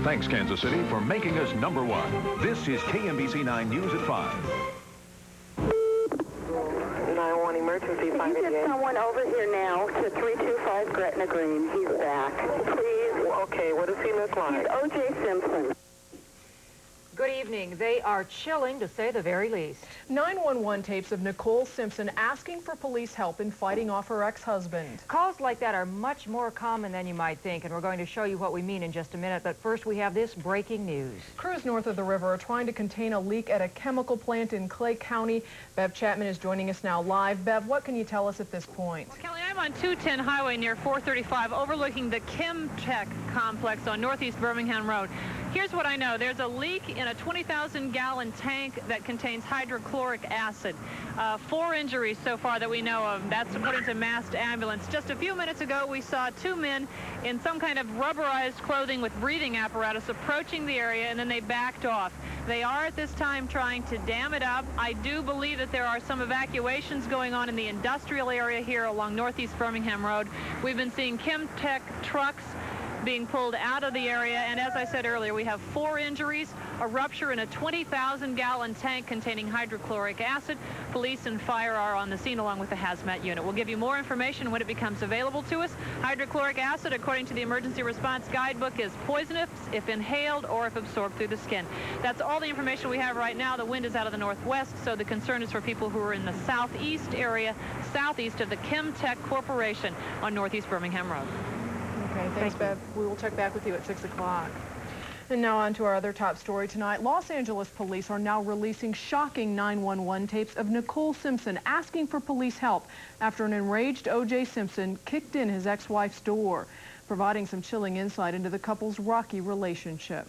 Thanks, Kansas City, for making us #1. This is KMBC 9 News at 5. 911 emergency. Can you get someone over here now to 325 Gretna Green? He's back. Please. Okay, what does he look like? He's O.J. Simpson. Good evening. They are chilling, to say the very least. 911 tapes of Nicole Simpson asking for police help in fighting off her ex-husband. Calls like that are much more common than you might think, and we're going to show you what we mean in just a minute. But first, we have this breaking news. Crews north of the river are trying to contain a leak at a chemical plant in Clay County. Bev Chapman is joining us now live. Bev, what can you tell us at this point? Well, Kelly, I'm on 210 Highway near 435, overlooking the Chemtech complex on Northeast Birmingham Road. Here's what I know. There's a leak in a 20,000-gallon tank that contains hydrochloric acid. 4 injuries so far that we know of. That's according to Massed Ambulance. Just a few minutes ago, we saw 2 men in some kind of rubberized clothing with breathing apparatus approaching the area, and then they backed off. They are at this time trying to dam it up. I do believe that there are some evacuations going on in the industrial area here along Northeast Birmingham Road. We've been seeing Chemtech trucks being pulled out of the area, and as I said earlier, we have 4 injuries, a rupture in a 20,000-gallon tank containing hydrochloric acid. Police and fire are on the scene along with the hazmat unit. We'll give you more information when it becomes available to us. Hydrochloric acid, according to the emergency response guidebook, is poisonous if inhaled or if absorbed through the skin. That's all the information we have right now. The wind is out of the northwest, so the concern is for people who are in the southeast area, southeast of the Chemtech Corporation on Northeast Birmingham Road. Okay, thanks, Bev. We will check back with you at 6 o'clock. And now on to our other top story tonight. Los Angeles police are now releasing shocking 911 tapes of Nicole Simpson asking for police help after an enraged O.J. Simpson kicked in his ex-wife's door, providing some chilling insight into the couple's rocky relationship.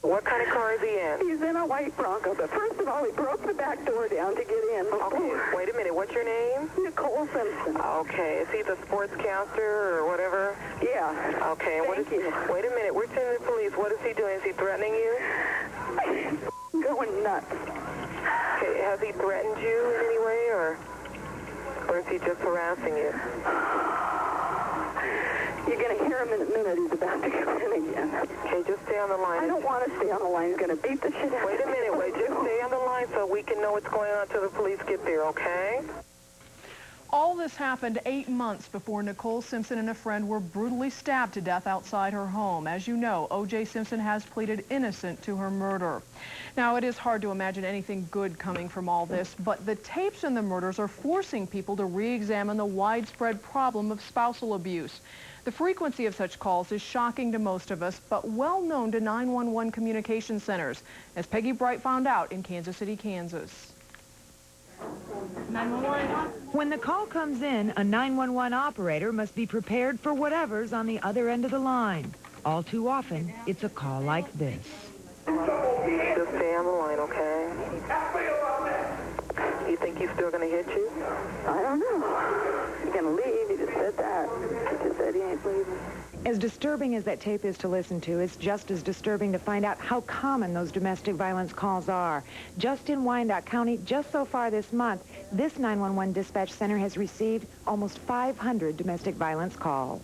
What kind of car is he in? He's in a white Bronco, but first of all, he broke the back door down to get in. Okay, wait a minute. What's your name? Nicole Simpson. Okay, is he the sportscaster or whatever? Yeah. Okay, Thank you. Wait a minute. We're sending the police. What is he doing? Is he threatening you? Going nuts. Okay, has he threatened you in any way, or is he just harassing you? You're going to hear him in a minute. He's about to go in again. Okay, just stay on the line. I don't want to stay on the line. He's going to beat the shit out of me. Wait a minute. Just stay on the line so we can know what's going on until the police get there, okay? All this happened 8 months before Nicole Simpson and a friend were brutally stabbed to death outside her home. As you know, O.J. Simpson has pleaded innocent to her murder. Now, it is hard to imagine anything good coming from all this, but the tapes and the murders are forcing people to re-examine the widespread problem of spousal abuse. The frequency of such calls is shocking to most of us, but well known to 911 communication centers, as Peggy Bright found out in Kansas City, Kansas. 911. When the call comes in, a 911 operator must be prepared for whatever's on the other end of the line. All too often, it's a call like this. Just stay on the line, okay? You think he's still going to hit you? I don't know. He's going to leave. He just said that. He just said he ain't leaving. As disturbing as that tape is to listen to, it's just as disturbing to find out how common those domestic violence calls are. Just in Wyandotte County, just so far this month, this 911 dispatch center has received almost 500 domestic violence calls.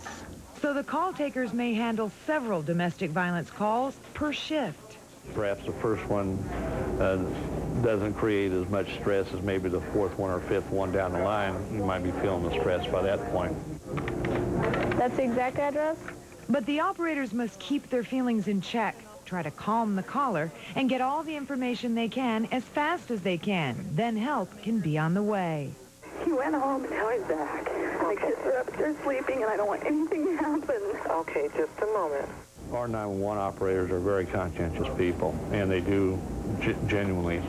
So the call takers may handle several domestic violence calls per shift. Perhaps the first one doesn't create as much stress as maybe the 4th one or 5th one down the line. You might be feeling the stress by that point. That's the exact address? But the operators must keep their feelings in check, try to calm the caller, and get all the information they can as fast as they can. Then help can be on the way. He went home and now he's back. My kids are upstairs sleeping and I don't want anything to happen. Okay, just a moment. Our 911 operators are very conscientious people, and they do genuinely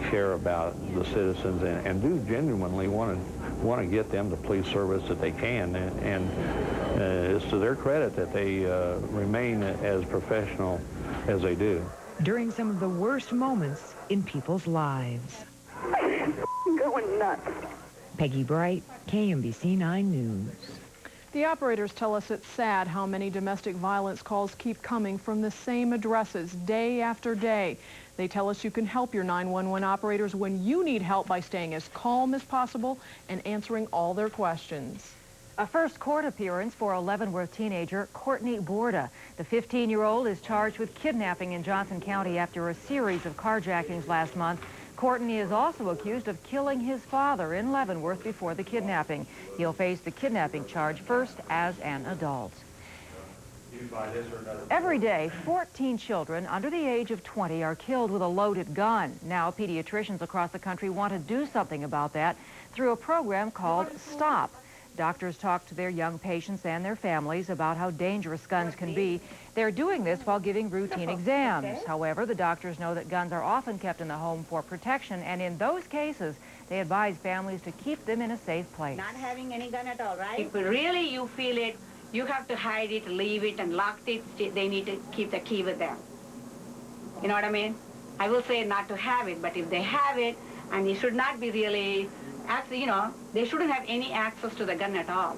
care about the citizens and do genuinely want to get them the police service that they can, and it's to their credit that they remain as professional as they do. During some of the worst moments in people's lives. Going nuts. Peggy Bright, KMBC 9 News. The operators tell us it's sad how many domestic violence calls keep coming from the same addresses day after day. They tell us you can help your 911 operators when you need help by staying as calm as possible and answering all their questions. A first court appearance for a Leavenworth teenager, Courtney Borda. The 15-year-old is charged with kidnapping in Johnson County after a series of carjackings last month. Courtney is also accused of killing his father in Leavenworth before the kidnapping. He'll face the kidnapping charge first as an adult. Every day, 14 children under the age of 20 are killed with a loaded gun. Now, pediatricians across the country want to do something about that through a program called STOP. Doctors talk to their young patients and their families about how dangerous guns can be. They're doing this while giving routine exams. However, the doctors know that guns are often kept in the home for protection, and in those cases, they advise families to keep them in a safe place. Not having any gun at all, right? If really you feel it, you have to hide it, leave it, and lock it. They need to keep the key with them. You know what I mean? I will say not to have it, but if they have it, and it should not be really, you know, they shouldn't have any access to the gun at all.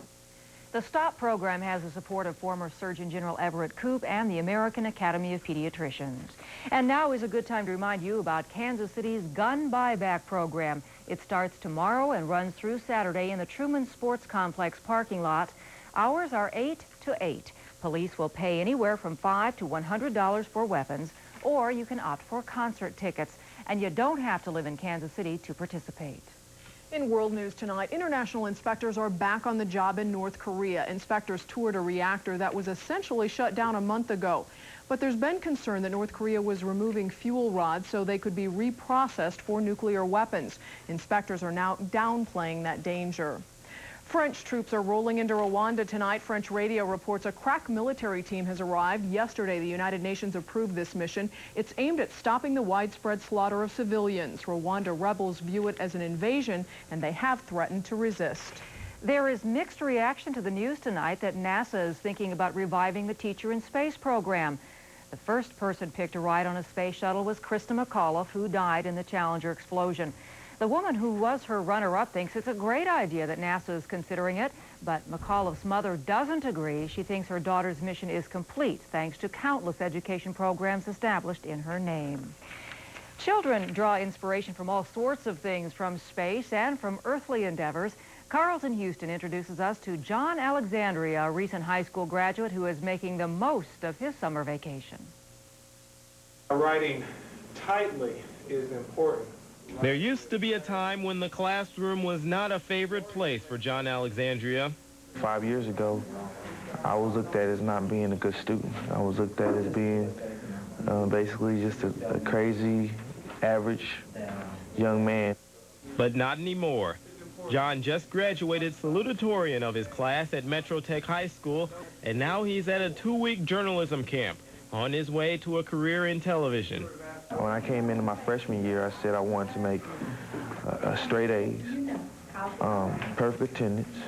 The STOP program has the support of former Surgeon General Everett and the American Academy of Pediatricians. And now is a good time to remind you about Kansas City's gun buyback program. It starts tomorrow and runs through Saturday in the Truman Sports Complex parking lot. Hours are 8 to 8. Police will pay anywhere from $5 to $100 for weapons, or you can opt for concert tickets. And you don't have to live in Kansas City to participate. In world news tonight, international inspectors are back on the job in North Korea. Inspectors toured a reactor that was essentially shut down a month ago. But there's been concern that North Korea was removing fuel rods so they could be reprocessed for nuclear weapons. Inspectors are now downplaying that danger. French troops are rolling into Rwanda tonight. French radio reports a crack military team has arrived. Yesterday, the United Nations approved this mission. It's aimed at stopping the widespread slaughter of civilians. Rwanda rebels view it as an invasion, and they have threatened to resist. There is mixed reaction to the news tonight that NASA is thinking about reviving the Teacher in Space program. The first person picked to ride on a space shuttle was Krista McAuliffe, who died in the Challenger explosion. The woman who was her runner-up thinks it's a great idea that NASA is considering it, but McAuliffe's mother doesn't agree. She thinks her daughter's mission is complete thanks to countless education programs established in her name. Children draw inspiration from all sorts of things, from space and from earthly endeavors. Carlton Houston introduces us to John Alexandria, a recent high school graduate who is making the most of his summer vacation. Writing tightly is important. There used to be a time when the classroom was not a favorite place for John Alexandria. 5 years ago, I was looked at as not being a good student. I was looked at as being basically just a crazy, average young man. But not anymore. John just graduated salutatorian of his class at Metro Tech High School, and now he's at a 2-week journalism camp on his way to a career in television. When I came into my freshman year, I said I wanted to make straight A's, perfect attendance,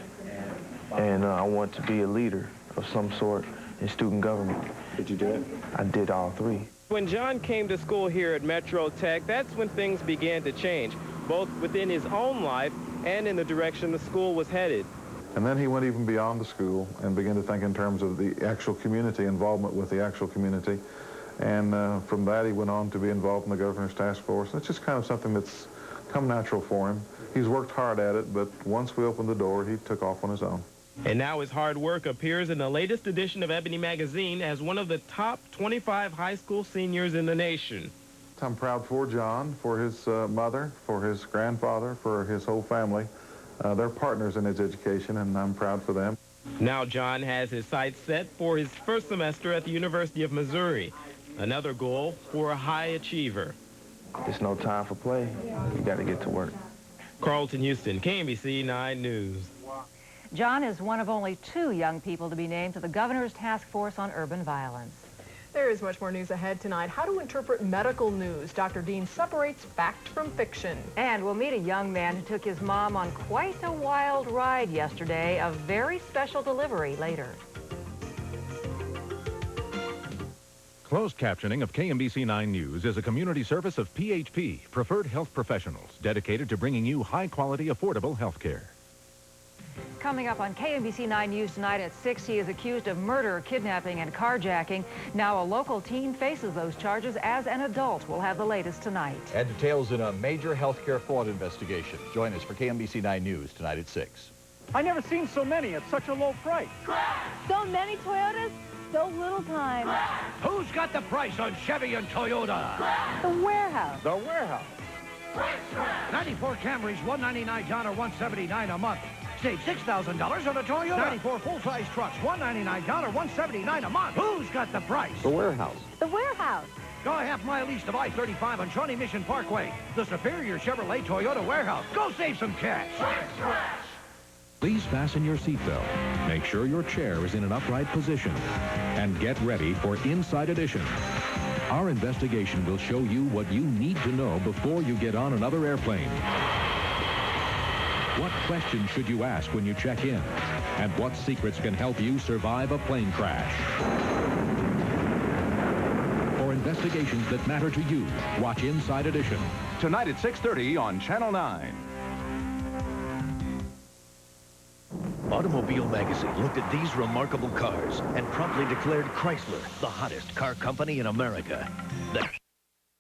and I want to be a leader of some sort in student government. Did you do it? I did all three. When John came to school here at Metro Tech, that's when things began to change, both within his own life and in the direction the school was headed. And then he went even beyond the school and began to think in terms of the actual community, involvement with the actual community. And from that, he went on to be involved in the governor's task force. It's just kind of something that's come natural for him. He's worked hard at it, but once we opened the door, he took off on his own. And now his hard work appears in the latest edition of Ebony magazine as one of the top 25 high school seniors in the nation. I'm proud for John, for his mother, for his grandfather, for his whole family. They're partners in his education, and I'm proud for them. Now John has his sights set for his first semester at the University of Missouri. Another goal for a high achiever. There's no time for play. You got to get to work. Carlton Houston, KMBC 9 News. John is one of only 2 young people to be named to the governor's task force on urban violence. There is much more news ahead tonight. How to interpret medical news. Dr. Dean separates fact from fiction. And we'll meet a young man who took his mom on quite a wild ride yesterday. A very special delivery later. Closed captioning of KMBC 9 News is a community service of PHP, Preferred Health Professionals, dedicated to bringing you high-quality, affordable health care. Coming up on KMBC 9 News tonight at 6, he is accused of murder, kidnapping, and carjacking. Now a local teen faces those charges as an adult. We'll have the latest tonight. And details in a major health care fraud investigation. Join us for KMBC 9 News tonight at 6. I never seen so many at such a low price. So many Toyotas, so little time. Who's got the price on Chevy and Toyota? The warehouse. The warehouse. 94 Camrys, $199 down or $179 a month. Save $6,000 on a Toyota. 94 full-size trucks, $199 down or $179 a month. Who's got the price? The warehouse. The warehouse. Go a half-mile east of I-35 on Shawnee Mission Parkway. The Superior Chevrolet Toyota Warehouse. Go save some cash. Please fasten your seatbelt. Make sure your chair is in an upright position. And get ready for Inside Edition. Our investigation will show you what you need to know before you get on another airplane. What questions should you ask when you check in? And what secrets can help you survive a plane crash? For investigations that matter to you, watch Inside Edition. Tonight at 6:30 on Channel 9. Automobile Magazine looked at these remarkable cars and promptly declared Chrysler the hottest car company in America.